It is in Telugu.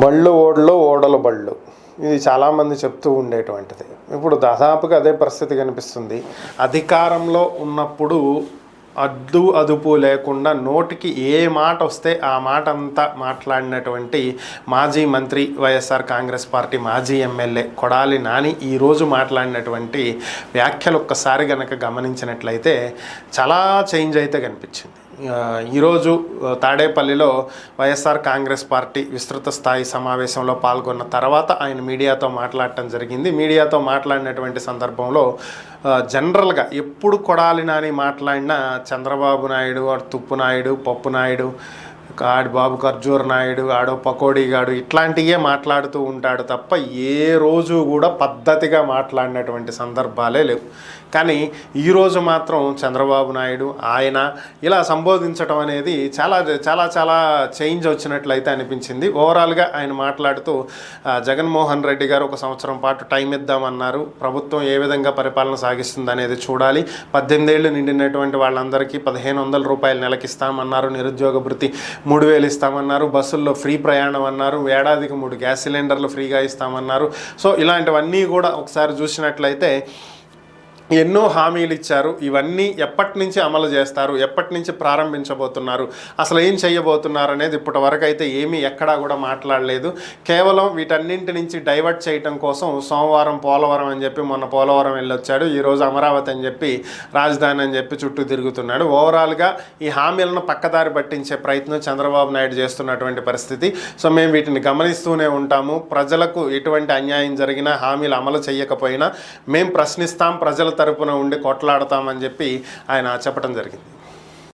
బళ్ళు ఓడలు ఓడలు బళ్ళు ఇది చాలామంది చెప్తూ ఉండేటువంటిది. ఇప్పుడు దాదాపుగా అదే పరిస్థితి కనిపిస్తుంది. అధికారంలో ఉన్నప్పుడు అదుపు లేకుండా నోటికి ఏ మాట వస్తే ఆ మాట అంతా మాట్లాడినటువంటి మాజీ మంత్రి, వైఎస్ఆర్ కాంగ్రెస్ పార్టీ మాజీ ఎమ్మెల్యే కొడాలి నాని ఈరోజు మాట్లాడినటువంటి వ్యాఖ్యలు ఒక్కసారి గనక గమనించినట్లయితే చాలా చేంజ్ అయితే కనిపించింది. ఈరోజు తాడేపల్లిలో వైఎస్ఆర్ కాంగ్రెస్ పార్టీ విస్తృత స్థాయి సమావేశంలో పాల్గొన్న తర్వాత ఆయన మీడియాతో మాట్లాడటం జరిగింది. మీడియాతో మాట్లాడినటువంటి సందర్భంలో జనరల్గా ఎప్పుడు కొడాలి నాని మాట్లాడినా చంద్రబాబు నాయుడు, తుప్పు నాయుడు, పప్పు నాయుడు, ఆడి బాబు ఖర్జూర్ నాయుడు, ఆడో పకోడీగాడు ఇట్లాంటివే మాట్లాడుతూ ఉంటాడు తప్ప ఏ రోజు కూడా పద్ధతిగా మాట్లాడినటువంటి సందర్భాలే లేవు. కానీ ఈరోజు మాత్రం చంద్రబాబు నాయుడు ఆయన ఇలా సంబోధించడం అనేది చాలా చాలా చాలా చేంజ్ వచ్చినట్లయితే అనిపించింది. ఓవరాల్గా ఆయన మాట్లాడుతూ జగన్మోహన్ రెడ్డి గారు 1 సంవత్సరం పాటు టైం ఇద్దామన్నారు, ప్రభుత్వం ఏ విధంగా పరిపాలన సాగిస్తుంది అనేది చూడాలి, 18 ఏళ్ళు నిండినటువంటి వాళ్ళందరికీ 1500 రూపాయలు నెలకి ఇస్తామన్నారు, నిరుద్యోగ భృతి 3000 ఇస్తామన్నారు, బస్సుల్లో ఫ్రీ ప్రయాణం అన్నారు, ఏడాదికి 3 గ్యాస్ సిలిండర్లు ఫ్రీగా ఇస్తామన్నారు. సో ఇలాంటివన్నీ కూడా ఒకసారి చూసినట్లయితే ఎన్నో హామీలు ఇచ్చారు. ఇవన్నీ ఎప్పటి నుంచి అమలు చేస్తారు, ఎప్పటి నుంచి ప్రారంభించబోతున్నారు, అసలు ఏం చేయబోతున్నారు అనేది ఇప్పటి వరకు అయితే ఏమీ ఎక్కడా కూడా మాట్లాడలేదు. కేవలం వీటన్నింటి నుంచి డైవర్ట్ చేయటం కోసం సోమవారం పోలవరం అని చెప్పి మొన్న పోలవరం వెళ్ళొచ్చాడు, ఈరోజు అమరావతి అని చెప్పి రాజధాని అని చెప్పి చుట్టూ తిరుగుతున్నాడు. ఓవరాల్గా ఈ హామీలను పక్కదారి పట్టించే ప్రయత్నం చంద్రబాబు నాయుడు చేస్తున్నటువంటి పరిస్థితి. సో మేము వీటిని గమనిస్తూనే ఉంటాము. ప్రజలకు ఎటువంటి అన్యాయం జరిగినా, హామీలు అమలు చేయకపోయినా మేము ప్రశ్నిస్తాం, ప్రజల తరపున ఉండి కొట్లాడతామని చెప్పి ఆయన చెప్పడం జరిగింది.